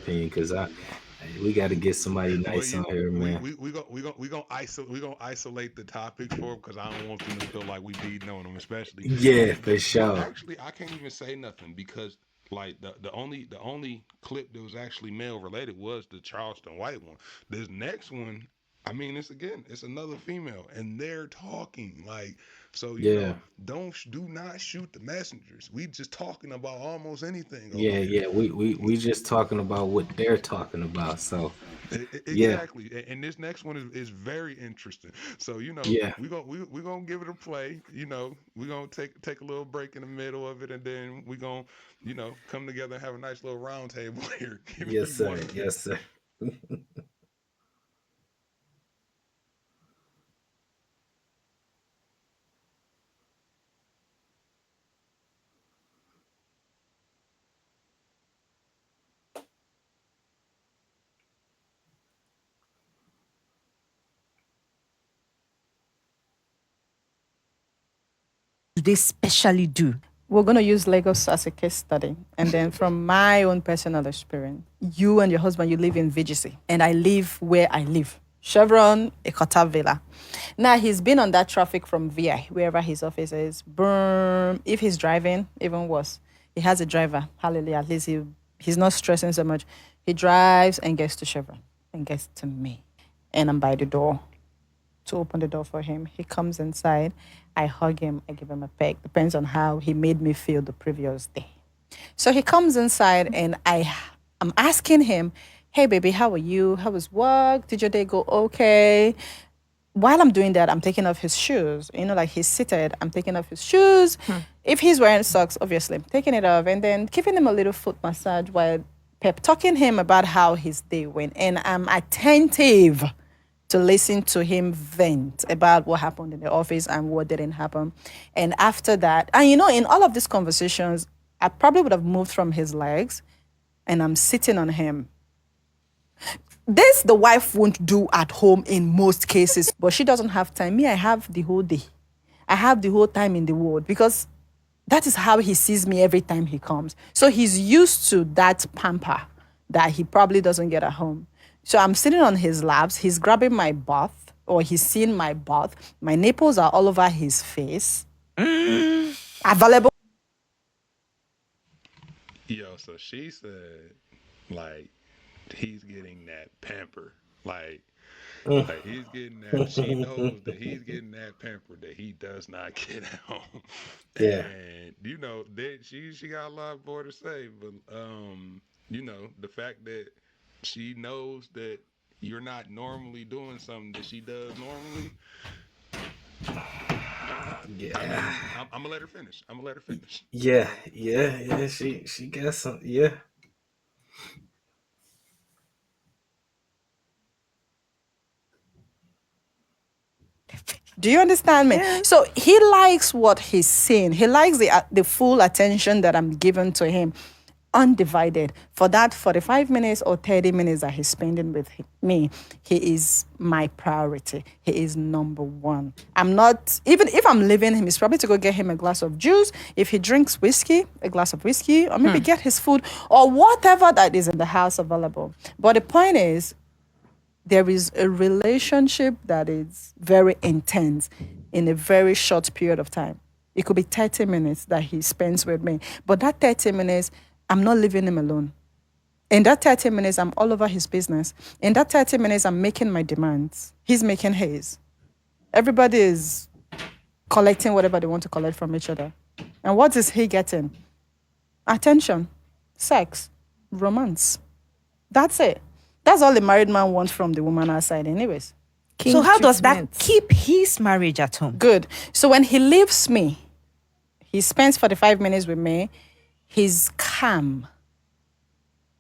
opinion, because we got to get somebody Well, nice on here, man. we gonna isolate the topics for them because I don't want them to feel like we beating on them, especially. Yeah, for Well, sure. actually, I can't even say nothing because like the only clip that was actually male related was the Charleston White one. This next one, I mean, it's another female, and they're talking like so. Yeah, Do not shoot the messengers. We just talking about almost anything over yeah, here. yeah. We just talking about what they're talking about. So yeah, Exactly, and this next one is very interesting. So yeah. we gonna give it a play. We gonna take a little break in the middle of it, and then we gonna come together and have a nice little round table here. Give Yes, me sir. 1 minute. Yes, sir. They specially do. We're going to use Lagos as a case study. And then from my own personal experience, you and your husband, you live in VGC, and I live where I live. Chevron, Ekota Villa. Now, he's been on that traffic from VI, wherever his office is. Boom. If he's driving, even worse. He has a driver. Hallelujah. At least he's not stressing so much. He drives and gets to Chevron and gets to me. And I'm by the door to open the door for him. He comes inside. I hug him. I give him a peck. Depends on how he made me feel the previous day. So he comes inside and I'm asking him, "Hey baby, how are you? How was work? Did your day go okay?" While I'm doing that, I'm taking off his shoes. Like he's seated, I'm taking off his shoes. If he's wearing socks, obviously, I'm taking it off and then giving him a little foot massage while pep talking him about how his day went. And I'm attentive to listen to him vent about what happened in the office and what didn't happen. And after that, and in all of these conversations, I probably would have moved from his legs and I'm sitting on him. This the wife won't do at home in most cases, but she doesn't have time. Me, I have the whole day. I have the whole time in the world because that is how he sees me every time he comes. So he's used to that pamper that he probably doesn't get at home. So I'm sitting on his laps. He's grabbing my butt, or he's seeing my butt. My nipples are all over his face. Available. Yo, so she said like he's getting that pamper, like Mm. he's getting that. She knows that he's getting that pamper that he does not get at home, Yeah. and that she got a lot more to say, but the fact that she knows that you're not normally doing something that she does normally. I Yeah. mean, I'm gonna let her finish. I'm gonna let her finish. Yeah. Yeah. Yeah. She got some. Yeah. Do you understand me? Yeah. So he likes what he's seeing. He likes the full attention that I'm giving to him, undivided. For that 45 minutes or 30 minutes that he's spending with me, he is my priority. He is number one. I'm not, even if I'm leaving him, it's probably to go get him a glass of juice. If he drinks whiskey, a glass of whiskey, or maybe get his food or whatever that is in the house available. But the point is, there is a relationship that is very intense in a very short period of time. It could be 30 minutes that he spends with me. But that 30 minutes, I'm not leaving him alone. In that 30 minutes, I'm all over his business. In that 30 minutes, I'm making my demands. He's making his. Everybody is collecting whatever they want to collect from each other. And what is he getting? Attention, sex, romance. That's it. That's all the married man wants from the woman outside, anyways. So King how does that treatment. keep his marriage at home? Good. So when he leaves me, he spends 45 minutes with me. He's calm.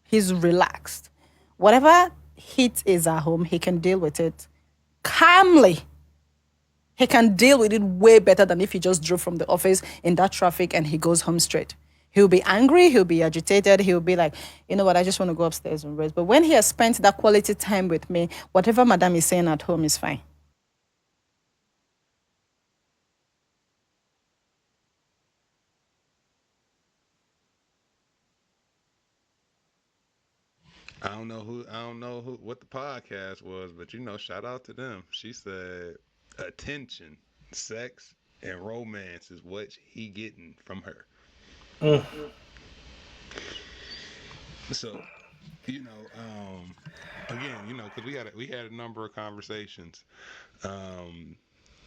He's relaxed. Whatever heat is at home, he can deal with it calmly. He can deal with it way better than if he just drove from the office in that traffic and he goes home straight. He'll be angry, he'll be agitated, he'll be like, you know what, I just want to go upstairs and rest. But when he has spent that quality time with me, whatever madam is saying at home is fine. I don't know who what the podcast was, but shout out to them. She said attention, sex, and romance is what he getting from her. Mm. So, again, because we had a number of conversations. Um,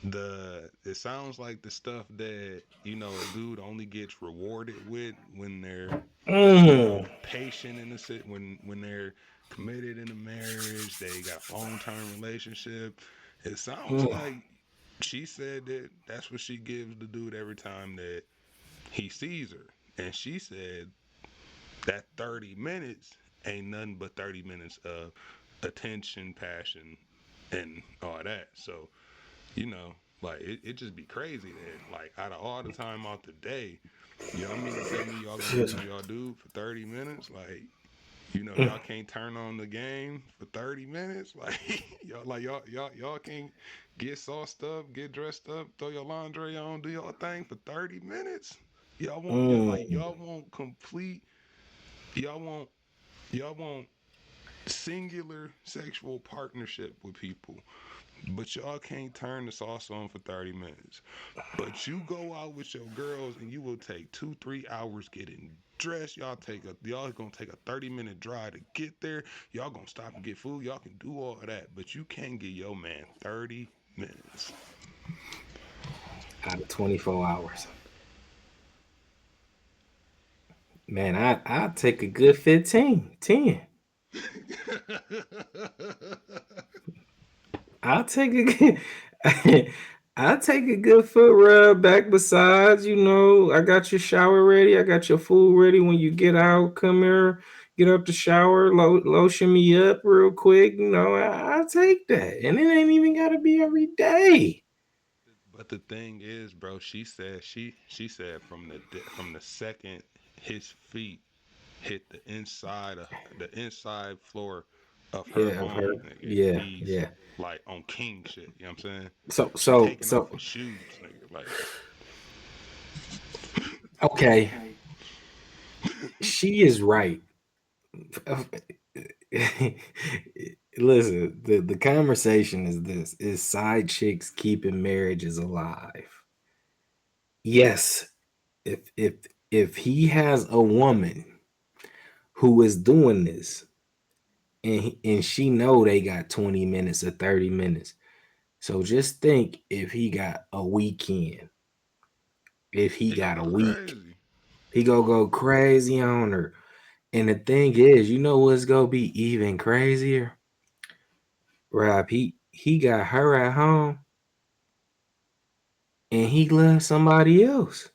it sounds like the stuff that a dude only gets rewarded with when they're Mm. patient in the sit when they're committed in a marriage, they got a long-term relationship. It sounds Mm. like she said that that's what she gives the dude every time that he sees her, and she said that 30 minutes ain't nothing but 30 minutes of attention, passion, and all that. So like it just be crazy that like out of all the time out the day, y'all mean to tell me y'all gonna use y'all dude for 30 minutes? Like, y'all can't turn on the game for 30 minutes? Like y'all can't get sauced up, get dressed up, throw your laundry on, do your thing for 30 minutes? Mm. Y'all won't complete y'all won't y'all won't singular sexual partnership with people. But y'all can't turn the sauce on for 30 minutes. But you go out with your girls and you will take 2-3 hours getting dressed. Y'all gonna take a 30-minute drive to get there. Y'all gonna stop and get food. Y'all can do all of that. But you can't get your man 30 minutes. Out of 24 hours. Man, I'd take a good 15, 10. I'll take a good I'll take a good foot rub, back massage, I got your shower ready, I got your food ready when you get out. Come here, get up the shower, lotion me up real quick. I'll take that. And it ain't even gotta be every day. But the thing is, bro, she said from the second his feet hit the inside floor of her Yeah, I've home, heard. nigga. Yeah, He's yeah. like on king shit. You know what I'm saying? So She so taking off so his shoes, nigga. Like, okay. She is right. Listen, the conversation is this: is side chicks keeping marriages alive? Yes. If he has a woman who is doing this, and she know they got 20 minutes or 30 minutes. So just think, if he got a weekend, if he he gonna got a go week, crazy. he gonna go crazy on her. And the thing is, what's gonna be even crazier? Rob, he got her at home, and he loves somebody else.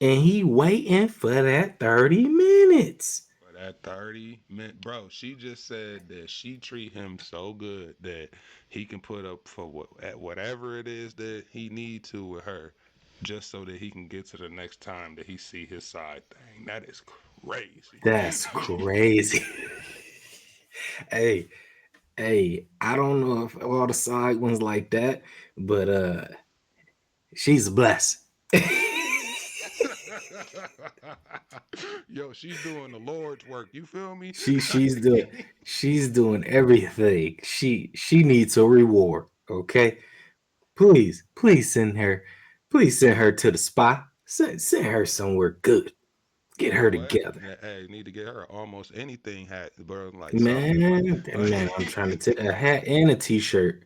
And he waiting for that 30 minutes. For that 30 minute, bro, she just said that she treat him so good that he can put up for whatever it is that he need to with her, just so that he can get to the next time that he see his side thing. That is crazy. That's crazy. Hey, hey, I don't know if all the side ones like that, but she's blessed. Yo, she's doing the Lord's work. You feel me? she she's doing she's doing everything. She needs a reward. Okay, please send her to the spa. Send her somewhere good. Get You her know what? together. Hey, need to get her almost anything hat, bro. Like something. Man, I'm trying to take a hat and a t-shirt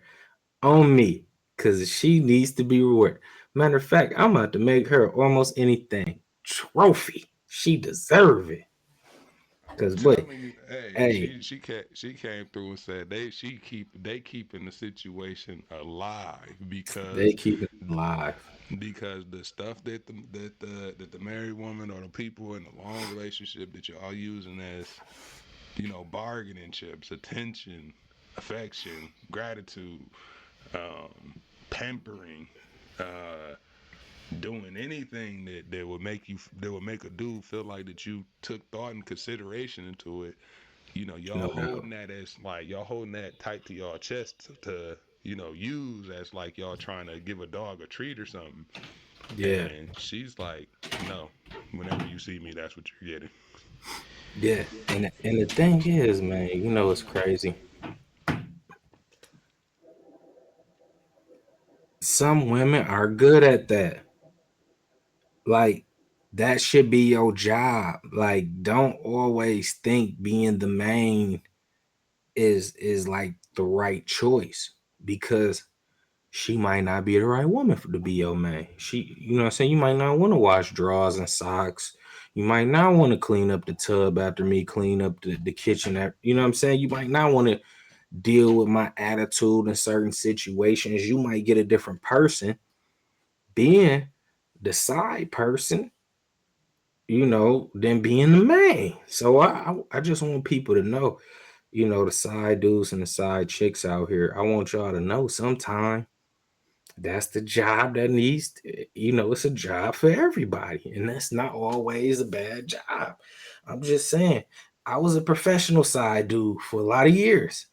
on me, because she needs to be rewarded. Matter of fact, I'm about to make her almost anything trophy. She deserve it. I'm Cause boy, telling you, hey, hey, she came through and said they keeping the situation alive they because keep it alive. the stuff that the married woman or the people in the long relationship that you're all using as bargaining chips, attention, affection, gratitude, pampering, uh, doing anything that would make a dude feel like that you took thought and consideration into it. Y'all No doubt. holding that as like y'all holding that tight to y'all chest to use as like y'all trying to give a dog a treat or something. Yeah. And she's like, no, whenever you see me, that's what you're getting. Yeah, and the thing is, man, you know it's crazy. Some women are good at that. Like that should be your job. Like don't always think being the main is like the right choice because she might not be the right woman for to be your man. She, you know what I'm saying? You might not want to wash drawers and socks. You might not want to clean up the tub after me, clean up the kitchen. You know what I'm saying? You might not want to deal with my attitude in certain situations. You might get a different person being the side person, you know, than being the main. So I just want people to know, you know, the side dudes and the side chicks out here. I want y'all to know sometime that's the job that needs you know, it's a job for everybody and that's not always a bad job. I'm just saying, I was a professional side dude for a lot of years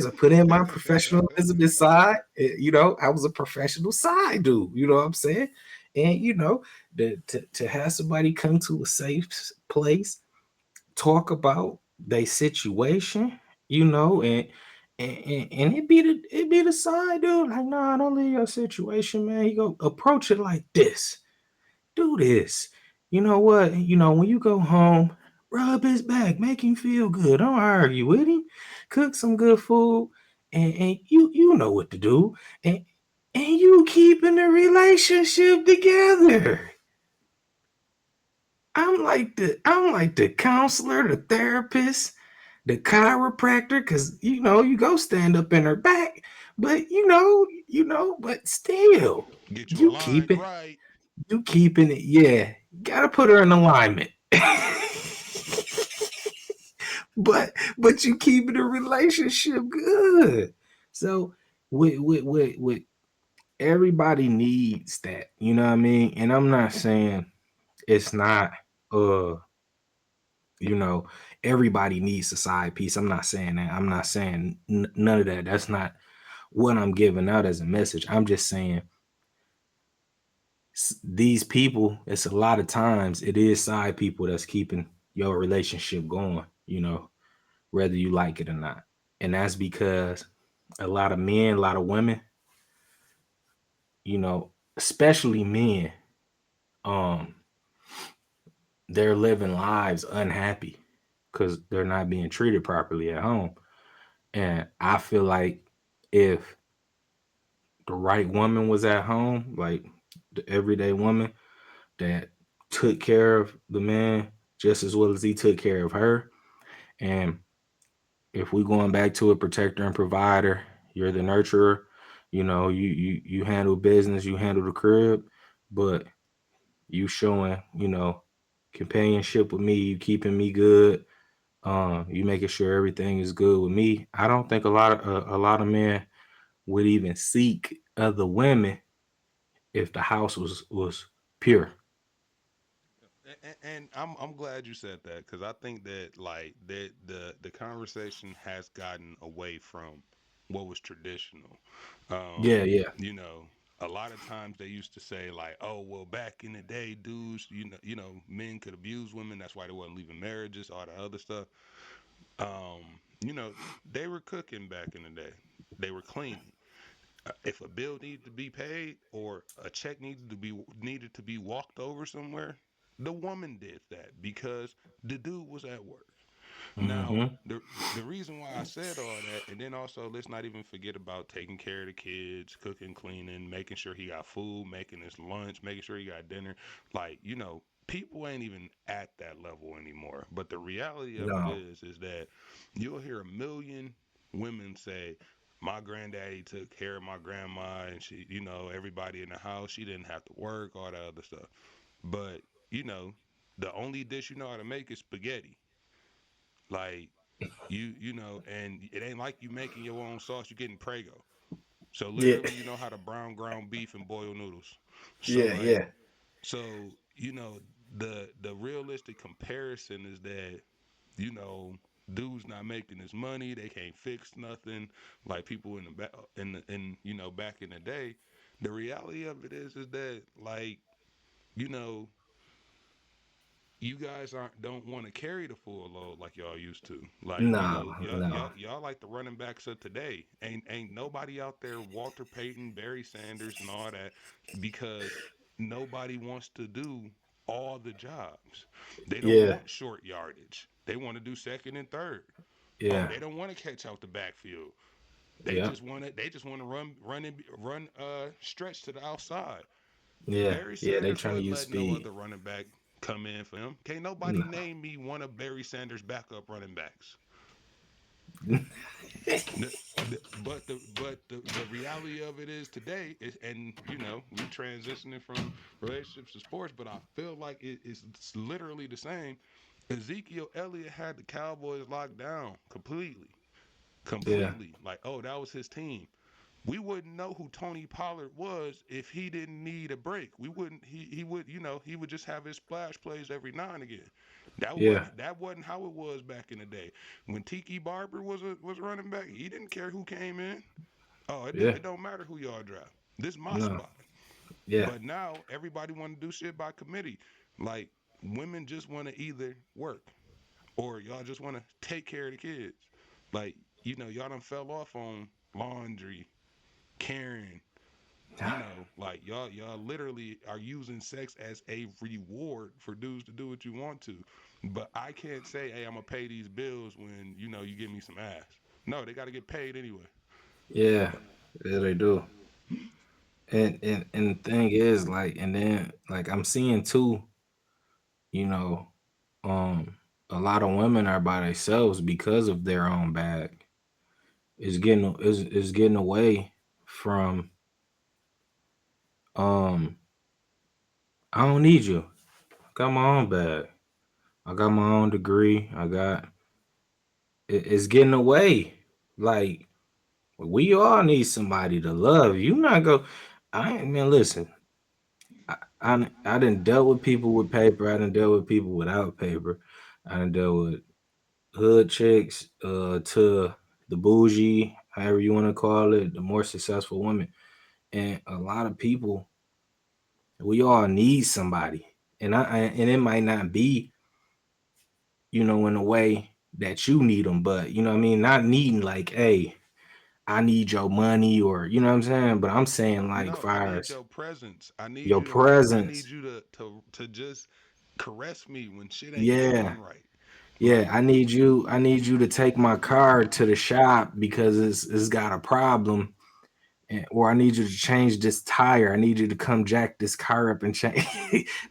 I put in my professionalism side. You know, I was a professional side dude, you know what I'm saying? And you know, to have somebody come to a safe place, talk about their situation, you know, and it be the side dude like, nah, don't leave your situation, man. You go approach it like this, do this. You know what? You know when you go home, rub his back, make him feel good. Don't argue with him. Cook some good food, and you know what to do, and you keeping the relationship together. I'm like the counselor, the therapist, the chiropractor, because you know you go stand up in her back, but but still, Get you you aligned, keeping right? you keeping it, yeah. Gotta put her in alignment. but you keeping the relationship good. So with everybody needs that, you know what I mean? And I'm not saying it's not uh you know, everybody needs a side piece. I'm not saying that. I'm not saying none of that. That's not what I'm giving out as a message. I'm just saying these people, it's a lot of times it is side people that's keeping your relationship going, you know, whether you like it or not. And that's because a lot of men, a lot of women, you know, especially men, um, they're living lives unhappy because they're not being treated properly at home. And I feel like if the right woman was at home, like the everyday woman that took care of the man just as well as he took care of her, and if we going back to a protector and provider, you're the nurturer, you know, you handle business, you handle the crib, but you showing, you know, companionship with me, you keeping me good, you making sure everything is good with me. I don't think a lot of men would even seek other women if the house was pure. And I'm glad you said that because I think that like the conversation has gotten away from what was traditional. Yeah, yeah, You know, a lot of times they used to say like, "Oh, well, back in the day, dudes, men could abuse women. That's why they wasn't leaving marriages, all the other stuff." You know, they were cooking back in the day. They were cleaning. If a bill needed to be paid or a check needed to be walked over somewhere, the woman did that because the dude was at work. Now, hmm the reason why I said all that, and then also let's not even forget about taking care of the kids, cooking, cleaning, making sure he got food, making his lunch, making sure he got dinner. Like, people ain't even at that level anymore. But the reality of it no, is that you'll hear a million women say, my granddaddy took care of my grandma and she, everybody in the house, she didn't have to work, all that other stuff. But, you know, the only dish you know how to make is spaghetti. Like and it ain't like you making your own sauce. You're getting Prego. So yeah, literally, you know how to brown ground beef and boil noodles. So yeah, like, yeah, so the realistic comparison is that you know dudes not making his money. They can't fix nothing. Like people in the back in back in the day. The reality of it is that like you know you guys don't want to carry the full load like y'all used to. Like, you No, know, no. y'all like the running backs of today. Ain't nobody out there Walter Payton, Barry Sanders, and all that because nobody wants to do all the jobs. They don't Yeah, want short yardage. They want to do second and third. Oh, yeah, they don't want to catch out the backfield. yeah, They just want to run stretch to the outside. yeah, Barry yeah. They Sanders trying to wouldn't use let no speed. other running back come in for him. Can't nobody No. name me one of Barry Sanders' backup running backs. But the reality of it is today is, and you know, we transitioning from relationships to sports, but I feel like it's literally the same. Ezekiel Elliott had the Cowboys locked down completely, Yeah, completely. Like, oh, that was his team. We wouldn't know who Tony Pollard was if he didn't need a break. We wouldn't. He would, you know, he would just have his splash plays every now and again. yeah, That wasn't how it was back in the day. When Tiki Barber was running back, he didn't care who came in. Oh, yeah. it don't matter who y'all draft. This is my No, spot. yeah, But now everybody want to do shit by committee. Like, women just want to either work or y'all just want to take care of the kids. Like, you know, y'all done fell off on laundry, caring, you know, like y'all literally are using sex as a reward for dudes to do what you want to. But I can't say, hey, I'm gonna pay these bills when, you know, you give me some ass. No, they gotta get paid anyway. yeah, yeah. They do. And the thing is, like, and then like I'm seeing too, you know, um, a lot of women are by themselves because of their own bag. Is getting away from um. I don't need you. I got my own bag. I got my own degree. It's getting away. Like we all need somebody to love. You not go. I ain't man. Listen. I didn't dealt with people with paper. I didn't deal with people without paper. I didn't deal with hood chicks to the bougie, however you want to call it, the more successful women. And a lot of people, we all need somebody. And it might not be, in a way that you need them, but you know what I mean? Not needing like, hey, I need your money or you know what I'm saying? But I'm saying like No, I far need as your presence. your I need presence. you to just caress me when shit ain't Yeah. going right. Yeah, Like, I need you to take my car to the shop because it's got a problem. Or I need you to change this tire. I need you to come jack this car up and change.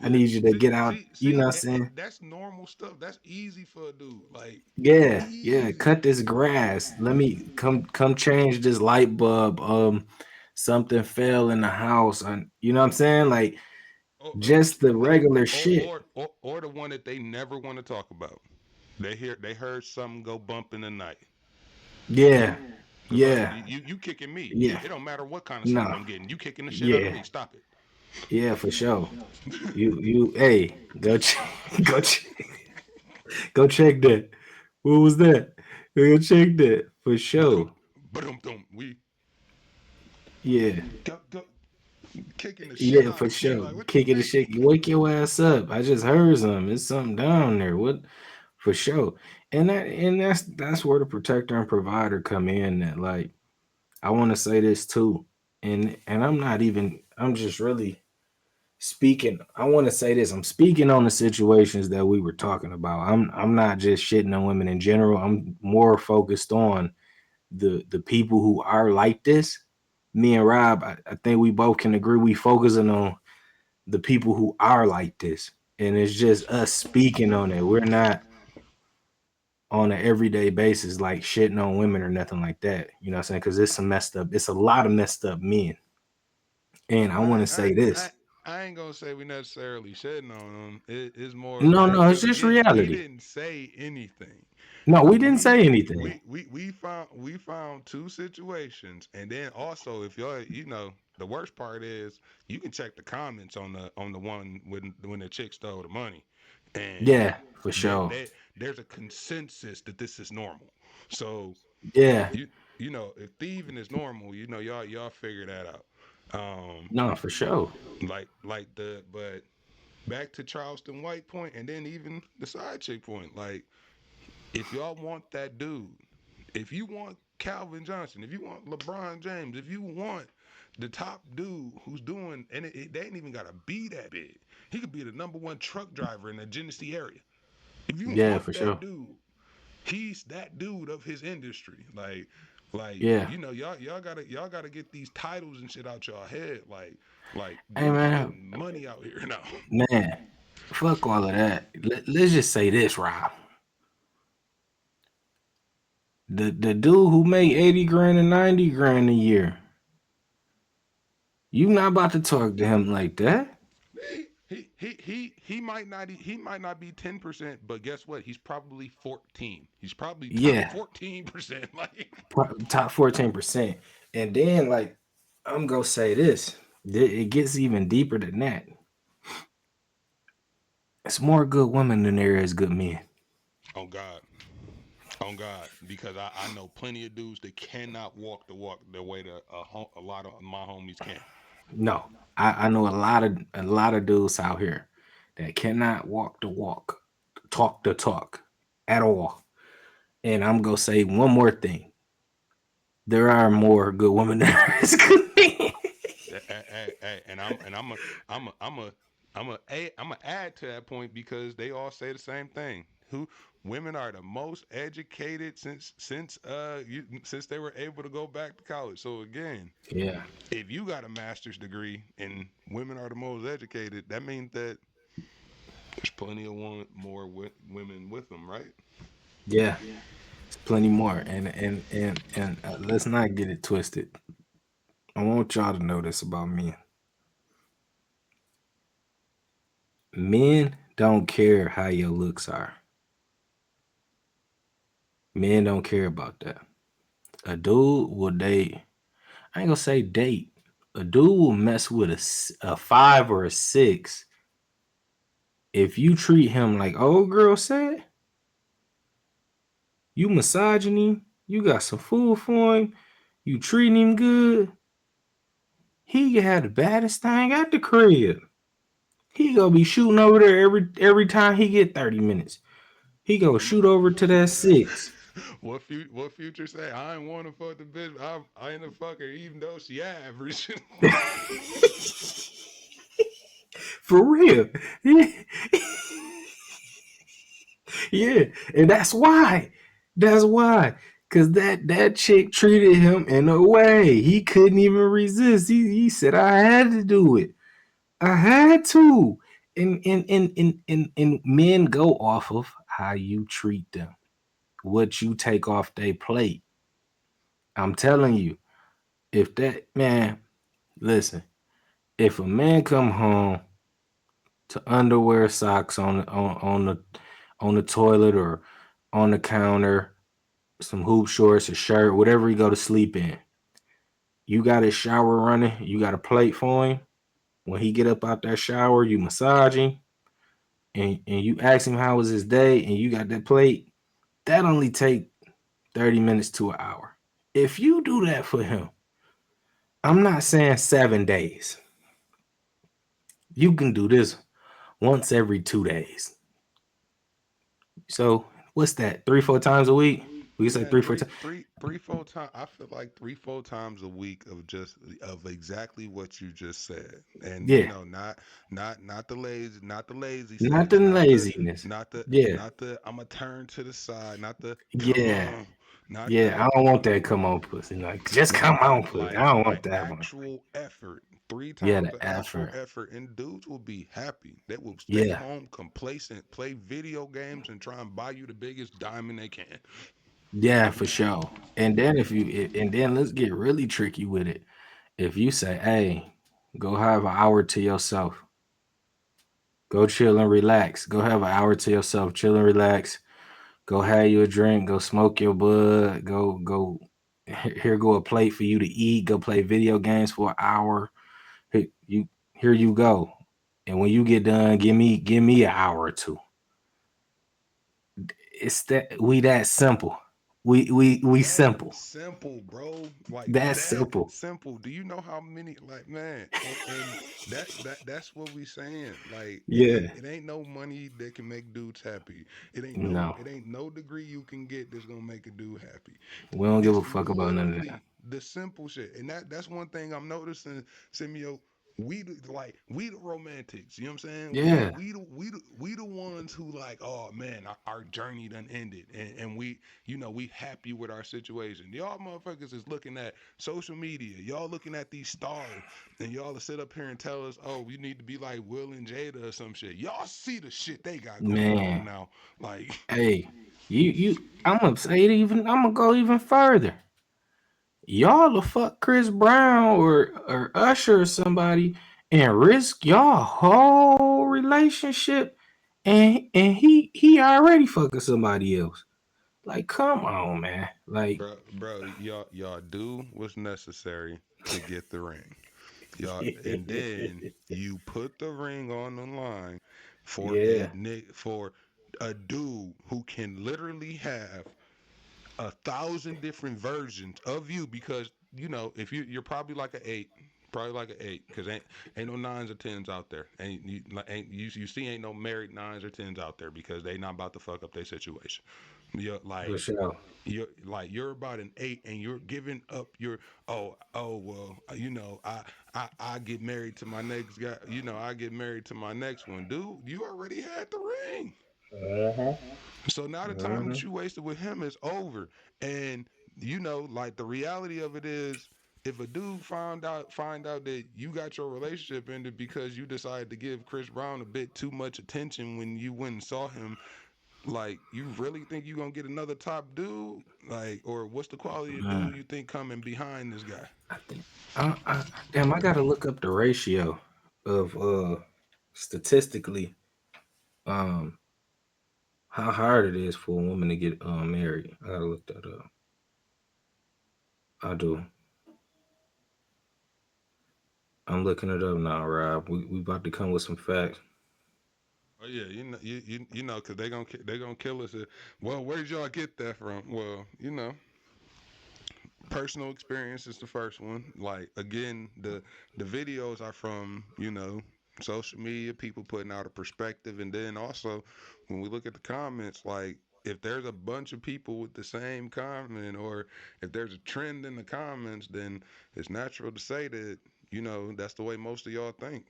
I yeah, need you to get out. You know what I'm saying? that's normal stuff. That's easy for a dude. Like, Yeah, yeah. easy. Cut this grass. Let me come change this light bulb. Something fell in the house. You know what I'm saying? Like Or, just the regular shit. or the one that they never want to talk about. They heard something go bump in the night. Yeah, Look, yeah, you kicking me. yeah. It don't matter what kind of sleep No, I'm getting. You kicking the shit out of yeah, me. Stop it. yeah, for sure. Hey, go go check that. What was that? Go check that for But um, sure. we Yeah, go kicking the shit yeah, out for of me. sure. Like, what you Kicking the mean? shit. You wake your ass up. I just heard something. It's something down there. What? For sure. And that's where the protector and provider come in. That like I want to say this too, and I'm not even. I'm just really speaking. I want to say this. I'm speaking on the situations that we were talking about. I'm not just shitting on women in general. I'm more focused on the people who are like this. Me and Rob, I think we both can agree we focusing on the people who are like this. And it's just us speaking on it. We're not on an everyday basis like shitting on women or nothing like that. You know what I'm saying? Because it's a lot of messed up men. And I want I to say this. I ain't gonna say we necessarily shitting on him. It's more No, like, no, it's because just again, we reality. didn't say anything. No, we didn't say anything. We found two situations, and then also if y'all, you know, the worst part is you can check the comments on the one when the chick stole the money, and Yeah, for sure. there's a consensus that this is normal. So Yeah. you you know, if thieving is normal, you know, y'all figure that out. No, for sure. Like the but back to Charleston White point, and then even the side chick point. Like, if y'all want that dude, if you want Calvin Johnson, if you want LeBron James, if you want the top dude who's doing, and they ain't even gotta be that big. He could be the #1 truck driver in the Genesee area. If you Yeah, want for that sure. dude, he's that dude of his industry. Like Yeah. you know, y'all gotta get these titles and shit out y'all head. Like Hey dudes is man, getting money out here now. man, fuck all of that. Let's just say this, Rob. The dude who make 80 grand and 90 grand a year, you not about to talk to him like that. He might not be 10%, but guess what? He's probably 14. He's probably top Yeah, 14%. Like, top 14%. And then like I'm gonna say this. It gets even deeper than that. It's more good women than there is good men. on God. On God, because I know plenty of dudes that cannot walk the walk the way that a lot of my homies can. No, I know a lot of dudes out here that cannot walk the walk, talk the talk at all. And I'm gonna say one more thing. There are more good women than there is good men. And I'm a add to that point because they all say the same thing. Who Women are the most educated since they were able to go back to college. So again, Yeah, if you got a master's degree and women are the most educated, that means that there's plenty of more women with them, right? yeah. It's plenty more. And let's not get it twisted. I want y'all to know this about men. Men don't care how your looks are. Men don't care about that. A dude will date. I ain't gonna say date. A dude will mess with a 5 or a 6 if you treat him like old girl said. You massaging him. You got some food for him. You treating him good. He can have the baddest thing at the crib. He gonna be shooting over there every time he get 30 minutes. He gonna shoot over to that 6. What Future say? I ain't want to fuck the bitch. I ain't a fucker, even though she average. For real. Yeah. And that's why. That's why. Cause that chick treated him in a way he couldn't even resist. He said, I had to do it. I had to. And men go off of how you treat them, what you take off their plate. I'm telling you, if that man, listen, if a man come home to underwear, socks on the toilet or on the counter, some hoop shorts, a shirt, whatever he go to sleep in, you got his shower running, you got a plate for him. When he get up out that shower, you massage him, and you ask him how was his day, and you got that plate. That only take 30 minutes to an hour. If you do that for him, I'm not saying 7 days. You can do this once every 2 days. So what's that? 3, 4 times a week? We can say Man, three, 4 times. three, 4 times. I feel like 3, 4 times a week of exactly what you just said, and Yeah, not the lazy not sex, the laziness. Yeah, not the I'ma turn to the side, not the come yeah, on, not yeah. that. I don't want that come on pussy. Like just come on pussy. I don't want Like that one. actual effort. Three Yeah, times the the actual effort. effort, and dudes will be happy. They will stay Yeah, home complacent, play video games, and try and buy you the biggest diamond they can. yeah, for sure. And then and then let's get really tricky with it. If you say, hey, go have an hour to yourself. Go chill and relax. Go have an hour to yourself. Chill and relax. Go have you a drink. Go smoke your bud. Go. Here go a plate for you to eat. Go play video games for an hour. Here you go. And when you get done, give me an hour or two. It's that we that simple. We simple. Simple, bro. Like That's that simple. simple. Do you know how many like man? And that's what we saying. Like Yeah. it ain't no money that can make dudes happy. No. It ain't no degree you can get that's gonna make a dude happy. We don't give a It's fuck about none of that. literally the simple shit, and that's one thing I'm noticing, Simeo. We the romantics, you know what I'm saying? Yeah. We the ones who like, oh man, our journey done ended, and we happy with our situation. Y'all motherfuckers is looking at social media, y'all looking at these stars, and y'all to sit up here and tell us, oh, we need to be like Will and Jada or some shit. Y'all see the shit they got going on Man. now, like. Hey, I'm gonna say it even. I'm gonna go even further. Y'all will fuck Chris Brown or Usher or somebody and risk y'all whole relationship, and he already fucking somebody else. Like, come on, man. Like, Bro, y'all do what's necessary to get the ring. Y'all, and then you put the ring on the line yeah, for a dude who can literally have 1,000 different versions of you because if you're probably like an eight, probably like an eight, because ain't no nines or tens out there. You see ain't no married nines or tens out there because they not about to fuck up their situation. You're for like sure. you're about an eight and you're giving up your well I get married to my next guy, I get married to my next one. Dude, you already had the ring. Uh-huh. So now the time Uh-huh. that you wasted with him is over. And like the reality of it is if a dude find out that you got your relationship ended because you decided to give Chris Brown a bit too much attention when you went and saw him, like you really think you gonna get another top dude? Like, or what's the quality of dude you think coming behind this guy? I think damn, I gotta look up the ratio of statistically um how hard it is for a woman to get married. I gotta look that up. I do. I'm looking it up now, Rob. We about to come with some facts. Oh yeah, because they gonna kill us. Well, where'd y'all get that from? Well, personal experience is the first one. Like again, the videos are from social media, people putting out a perspective, and then also when we look at the comments, like if there's a bunch of people with the same comment, or if there's a trend in the comments, then it's natural to say that that's the way most of y'all think.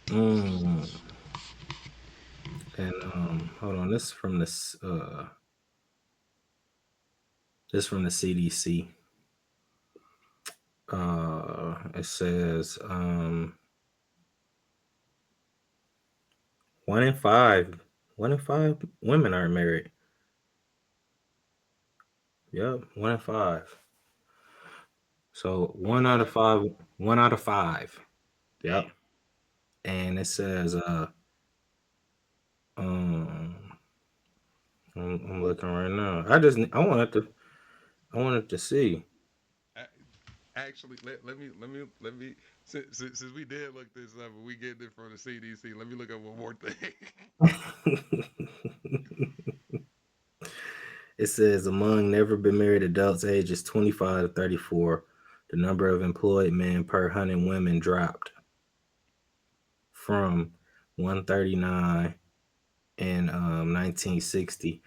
Mm. And hold on, this from the CDC. It says 1 in 5, 1 in 5 women aren't married. Yep, 1 in 5. So One to one out of five. five, 1 out of 5. Yep. Damn. And it says um I'm looking right now. I wanted to see. Actually, let me since we did look this up and we get it from the CDC, let me look up one more thing. It says among never been married adults ages 25 to 34, the number of employed men per 100 women dropped from 139 in 1960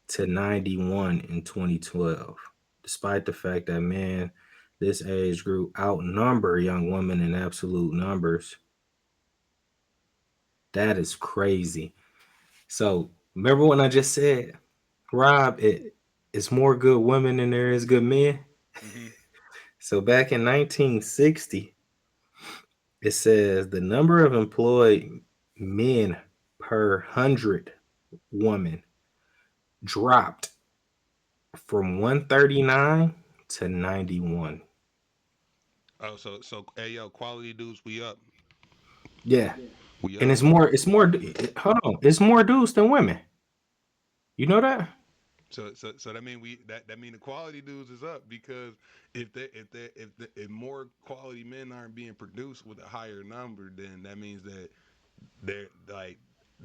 to 91 in 2012. Despite the fact that men this age group outnumber young women in absolute numbers, that is crazy. So remember when I just said, Rob, it's more good women than there is good men? Hmm. So back in 1960, it says the number of employed men per 100 women dropped from 139 to 91. So hey yo, quality dudes, we up, Yeah. we And up. hold on, it's more dudes than women. You know that? So that mean that mean the quality dudes is up because if more quality men aren't being produced with a higher number, then that means that they're like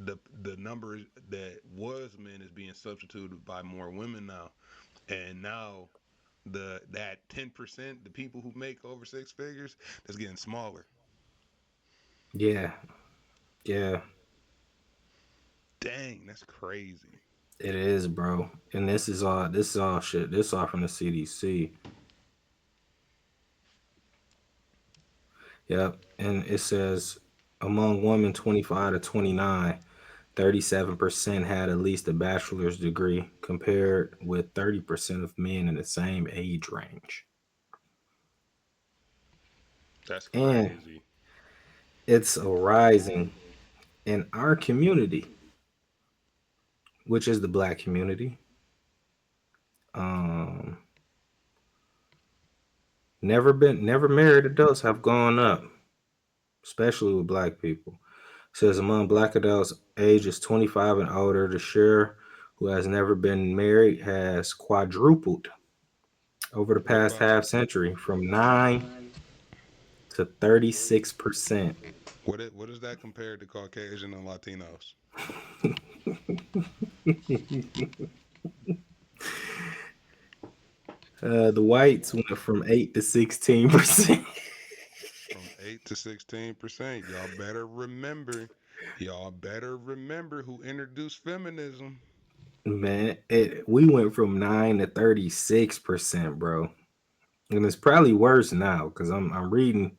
the number that was men is being substituted by more women now, and now that 10%, the people who make over six figures, that's getting smaller. Yeah, yeah, Dang, that's crazy. it is, bro. And this is all shit. This is all from the CDC. Yep. And it says among women 25 to 29, 37% had at least a bachelor's degree, compared with 30% of men in the same age range. That's And crazy. it's arising in our community, which is the black community. Um, never married adults have gone up, especially with black people. It says among black adults ages 25 and older, the share who has never been married has quadrupled over the What past about half century from 9 to 36%. what is that compared to Caucasian and Latinos? The whites went from 8 to 16%. From 8 to 16%. Y'all better remember who introduced feminism. Man, we went from 9 to 36%, bro. And it's probably worse now because I'm reading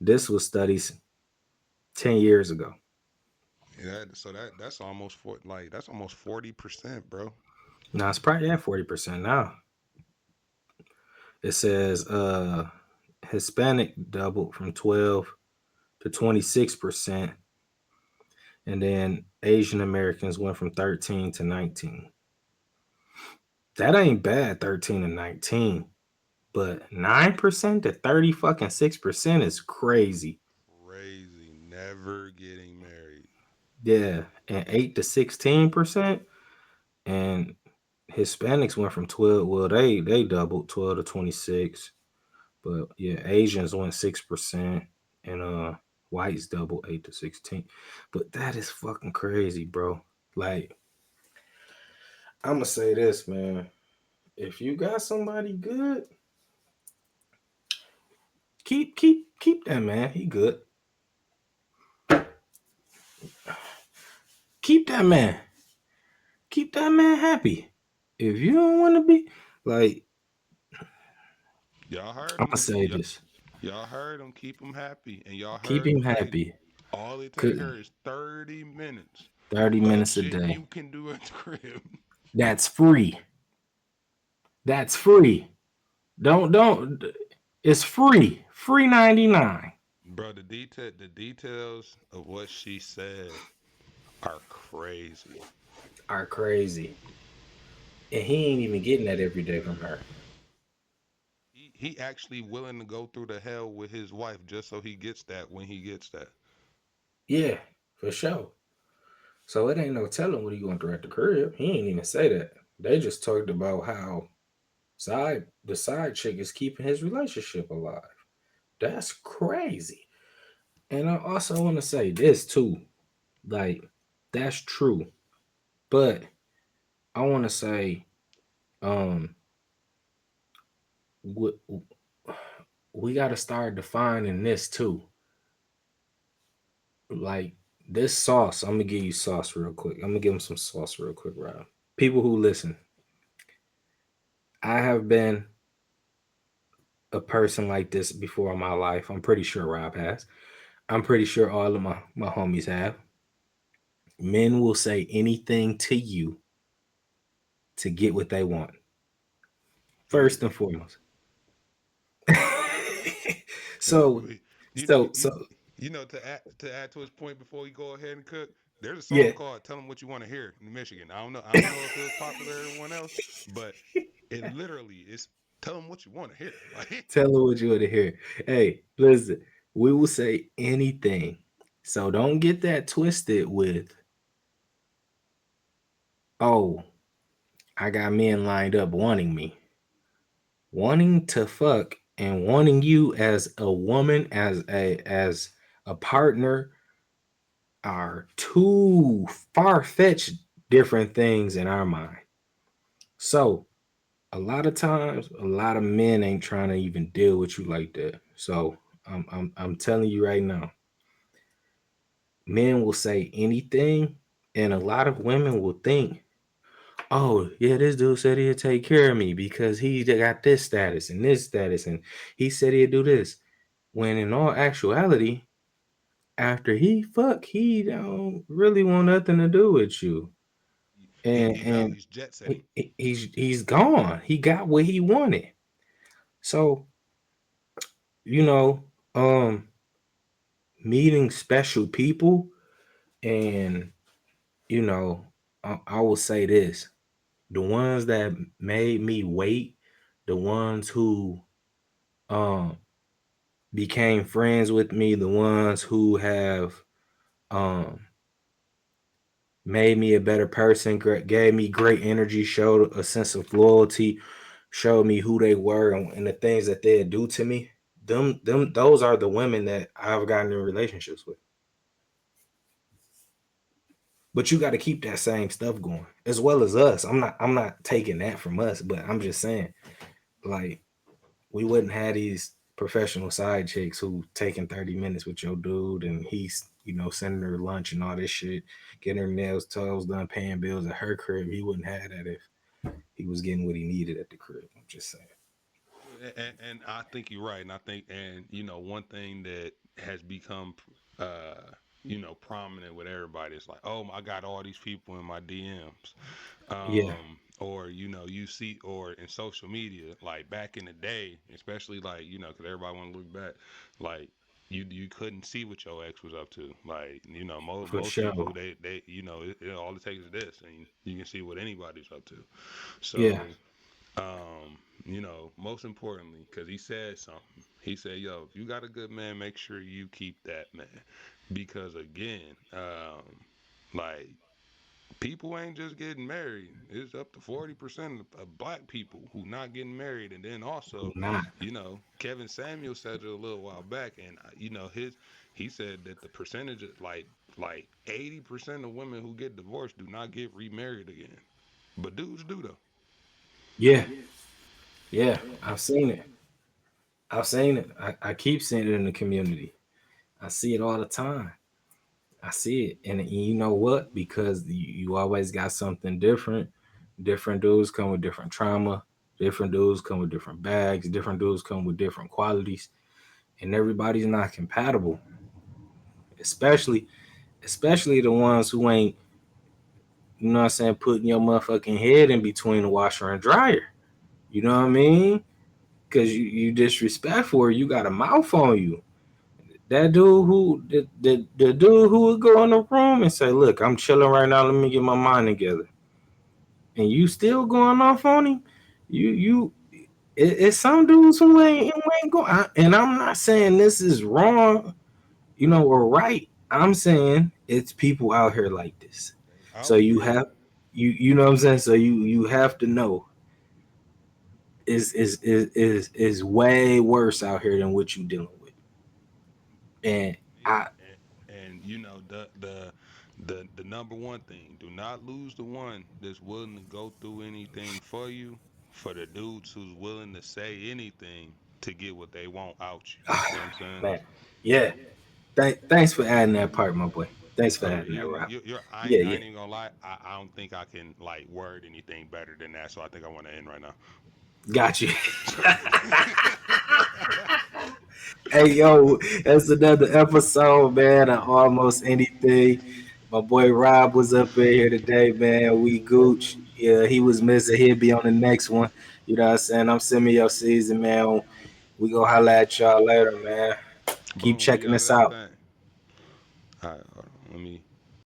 this was studies 10 years ago. That's almost that's almost 40%, bro. Now it's probably at 40% now. It says Hispanic doubled from 12 to 26%, and then Asian Americans went from 13 to 19. That ain't bad, 13 to 19, but 9% to 30 fucking 6% is crazy. Crazy. Never getting married. Yeah, and 8 to 16%, and Hispanics went from 12, well they doubled 12 to 26. But yeah, Asians went 6%, and whites double 8 to 16. But that is fucking crazy, bro. Like, I'm gonna say this, man. If you got somebody good, keep that man. He good. Keep that man. Keep that man happy. If you don't want to be like, Y'all heard I'm him. gonna say this. Y'all heard him. Keep him happy. And y'all Keep heard him him say happy. all it take Good. her is 30 minutes 30 of minutes a shit day. you can do at the crib. That's free. That's free. Don't. It's free. Free 99. Bro, the details of what she said are crazy. Are crazy. And he ain't even getting that every day from her. He actually willing to go through the hell with his wife just so he gets that when he gets that. Yeah, for sure. So it ain't no telling what he going through at the crib. He ain't even say that. They just talked about how the side chick is keeping his relationship alive. That's crazy. And I also want to say this too. Like, that's true. But I want to say, um, we, we got to start defining this too. Like, this sauce, I'm gonna give you sauce real quick. I'm gonna give him some sauce real quick, Rob. People who listen, I have been a person like this before in my life. I'm pretty sure Rob has. I'm pretty sure all of my homies have. Men will say anything to you to get what they want. Mm. First and foremost. Uh, so we- you, you, so you, so to add to his point before we go ahead and cook, there's a song yeah. called "Tell 'Em What You Want to Hear" in Michigan. I don't know if it was popular to everyone else, but it literally is "Tell 'em what you want to hear." Like, Tell her what you want to hear. Hey, listen, we will say anything. So don't get that twisted with, oh, I got men lined up wanting me. Wanting to fuck and wanting you as a woman, as a partner, are two far-fetched different things in our mind. So a lot of times, a lot of men ain't trying to even deal with you like that. So I'm telling you right now, men will say anything, and a lot of women will think, "Oh, yeah, this dude said he'd take care of me because he got this status, and he said he'd do this." When in all actuality, after he fuck, he don't really want nothing to do with you, and He's jet setting. he's gone. He got what he wanted. So you know, um, meeting special people, and you know, I will say this: the ones that made me wait, the ones who um became friends with me, the ones who have um made me a better person, gave me great energy, showed a sense of loyalty, showed me who they were, and the things that they'd do to me. Those are the women that I've gotten in relationships with. But you got to keep that same stuff going, as well as us. I'm not taking that from us, but I'm just saying, like, we wouldn't have these professional side chicks who taking 30 minutes with your dude, and he's sending her lunch and all this shit, getting her nails, toes done, paying bills at her crib. He wouldn't have that if he was getting what he needed at the crib. I'm just saying. And I think you're right. And I think, and one thing that has become, prominent with everybody is like, oh, I got all these people in my DMs, Yeah, or you see, or in social media, like back in the day, especially like because everybody want to look back, like. You couldn't see what your ex was up to. Like, for most sure. people, they all it takes is this, and you can see what anybody's up to. Yeah, So, most importantly, because he said something. He said, "Yo, if you got a good man, make sure you keep that man, because again, like people ain't just getting married. It's up to 40% of black people who not getting married, and then who also, not? Kevin Samuel said it a little while back, and he said that the percentage of like 80% of women who get divorced do not get remarried again, but dudes do though. Yeah, yeah. I've seen it. I've seen it. I keep seeing it in the community. I see it all the time. I see it, and you know what? Because you always got something different. Different dudes come with different trauma. Different dudes come with different bags. Different dudes come with different qualities, and everybody's not compatible. Especially, especially the ones who ain't, what I'm saying, putting your motherfucking head in between the washer and dryer. You know what I mean? Because you disrespectful, or you got a mouth on you. That dude who the dude who would go in the room and say, "Look, I'm chilling right now. Let me get my mind together," and you still going off on him. It's some dudes who ain't going. And I'm not saying this is wrong, or right. I'm saying it's people out here like this. So Out you here. have you know what I'm saying. So you have to know is way worse out here than what you dealing with. And Yeah, I and the number one thing, do not lose the one that's willing to go through anything for you, for the dudes who's willing to say anything to get what they want out you. You know what I'm saying? man, yeah. Thanks for adding that part, my boy. Thanks for So adding that, Rob. I Yeah, yeah. ain't even gonna lie. I don't think I can like word anything better than that. So I think I want to end right now. Got you. Hey, yo, that's another episode, man, of Almost Anything. My boy Rob was up in here today, man. We gooch. Yeah, he was missing. He'll be on the next one. You know what I'm saying? I'm sending your season, man. We go holla at y'all later, man. Keep Boom, we checking out of us that out. thing. All right, hold on. Let me